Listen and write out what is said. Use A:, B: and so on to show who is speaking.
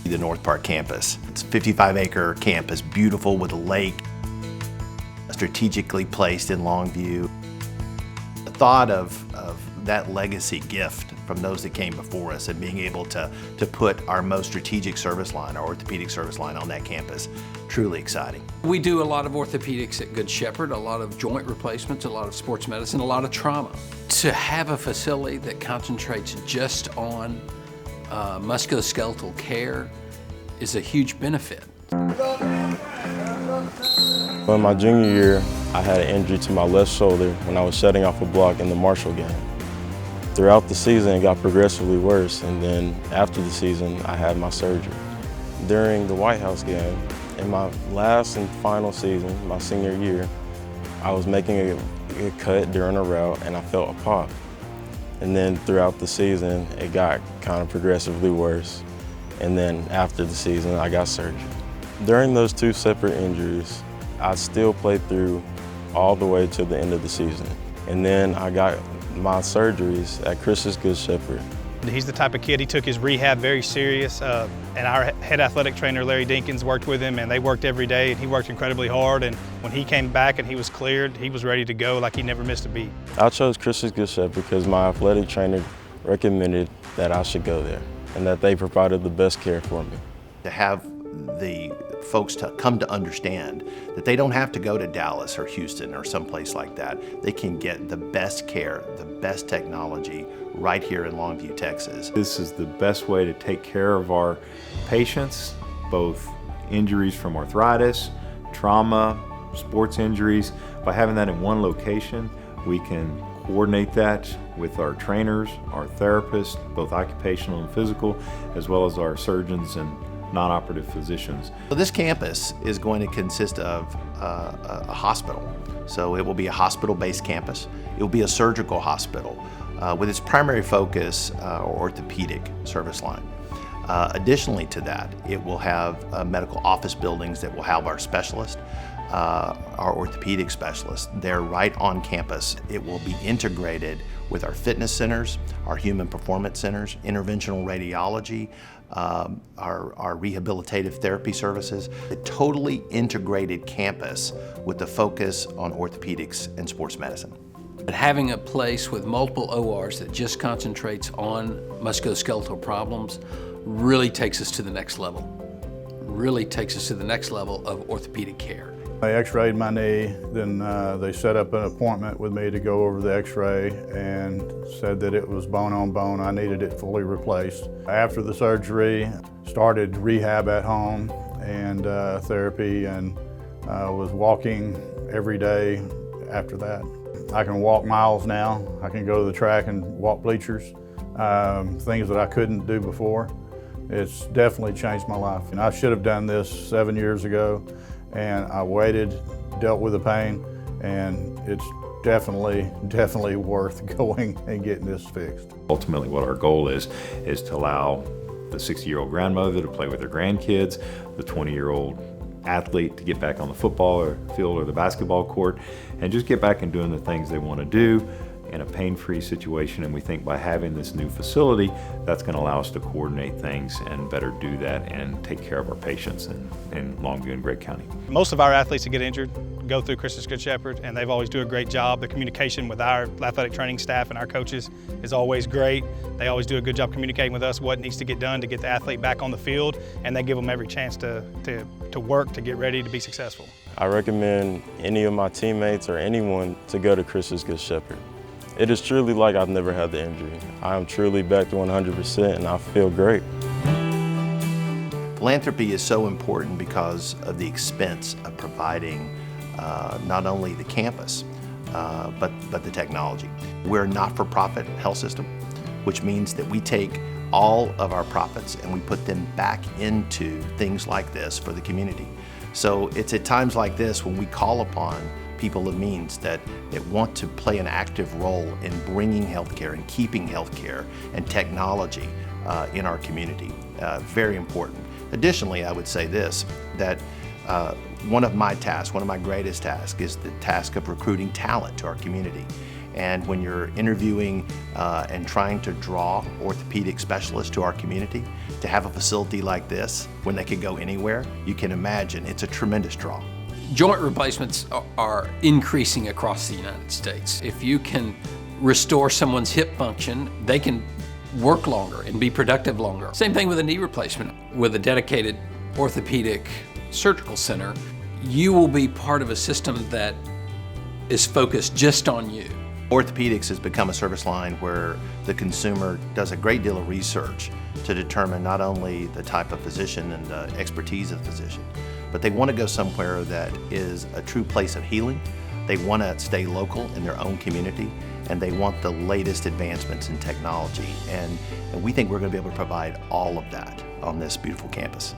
A: The NorthPark campus. It's a 55-acre campus, beautiful with a lake, strategically placed in Longview. The thought of that legacy gift from those that came before us and being able to put our most strategic service line, our orthopedic service line, on that campus, truly exciting.
B: We do a lot of orthopedics at Good Shepherd, a lot of joint replacements, a lot of sports medicine, a lot of trauma. To have a facility that concentrates just on musculoskeletal care is a huge benefit.
C: In my junior year, I had an injury to my left shoulder when I was shutting off a block in the Marshall game. Throughout the season, it got progressively worse, and then after the season, I had my surgery. During the White House game, in my last and final season, my senior year, I was making a cut during a route and I felt a pop. And then throughout the season, it got kind of progressively worse. And then after the season, I got surgery. During those two separate injuries, I still played through all the way to the end of the season. And then I got my surgeries at Christus Good Shepherd.
D: He's the type of kid, he took his rehab very serious, and our head athletic trainer, Larry Dinkins, worked with him, and they worked every day, and he worked incredibly hard, and when he came back and he was cleared, he was ready to go like he never missed a beat.
C: I chose Christus Good Shepherd because my athletic trainer recommended that I should go there, and that they provided the best care for me.
A: To have the folks to come to understand that they don't have to go to Dallas or Houston or someplace like that. They can get the best care, the best technology right here in Longview, Texas.
E: This is the best way to take care of our patients, both injuries from arthritis, trauma, sports injuries. By having that in one location, we can coordinate that with our trainers, our therapists, both occupational and physical, as well as our surgeons and non-operative physicians.
A: So this campus is going to consist of a hospital. So it will be a hospital-based campus. It will be a surgical hospital with its primary focus, orthopedic service line. Additionally to that, it will have medical office buildings that will have our specialists, our orthopedic specialists. They're right on campus. It will be integrated with our fitness centers, our human performance centers, interventional radiology, our rehabilitative therapy services. A totally integrated campus with the focus on orthopedics and sports medicine.
B: But having a place with multiple ORs that just concentrates on musculoskeletal problems really takes us to the next level. Really takes us to the next level of orthopedic care.
F: I x-rayed my knee, then they set up an appointment with me to go over the x-ray and said that it was bone on bone. I needed it fully replaced. After the surgery, started rehab at home and therapy, and was walking every day after that. I can walk miles now. I can go to the track and walk bleachers, things that I couldn't do before. It's definitely changed my life. And I should have done this 7 years ago, and I waited, dealt with the pain, and it's definitely worth going and getting this fixed.
E: Ultimately, what our goal is to allow the 60-year-old grandmother to play with her grandkids, the 20-year-old athlete to get back on the football field or the basketball court, and just get back and doing the things they want to do in a pain-free situation. And we think by having this new facility, that's going to allow us to coordinate things and better do that and take care of our patients in Longview and Gregg County.
D: Most of our athletes that get injured go through Christus Good Shepherd, and they've always do a great job. The communication with our athletic training staff and our coaches is always great. They always do a good job communicating with us what needs to get done to get the athlete back on the field, and they give them every chance to work to get ready to be successful.
C: I recommend any of my teammates or anyone to go to Christus Good Shepherd. It is truly like I've never had the injury. I am truly back to 100% and I feel great.
A: Philanthropy is so important because of the expense of providing not only the campus, but the technology. We're a not-for-profit health system, which means that we take all of our profits and we put them back into things like this for the community. So it's at times like this when we call upon people of means that want to play an active role in bringing healthcare and keeping healthcare and technology in our community. Very important. Additionally, I would say this, that one of my greatest tasks is the task of recruiting talent to our community. And when you're interviewing and trying to draw orthopedic specialists to our community, to have a facility like this, when they can go anywhere, you can imagine it's a tremendous draw.
B: Joint replacements are increasing across the United States. If you can restore someone's hip function, they can work longer and be productive longer. Same thing with a knee replacement. With a dedicated orthopedic surgical center, you will be part of a system that is focused just on you.
A: Orthopedics has become a service line where the consumer does a great deal of research to determine not only the type of physician and the expertise of the physician, but they want to go somewhere that is a true place of healing. They want to stay local in their own community, and they want the latest advancements in technology. And we think we're going to be able to provide all of that on this beautiful campus.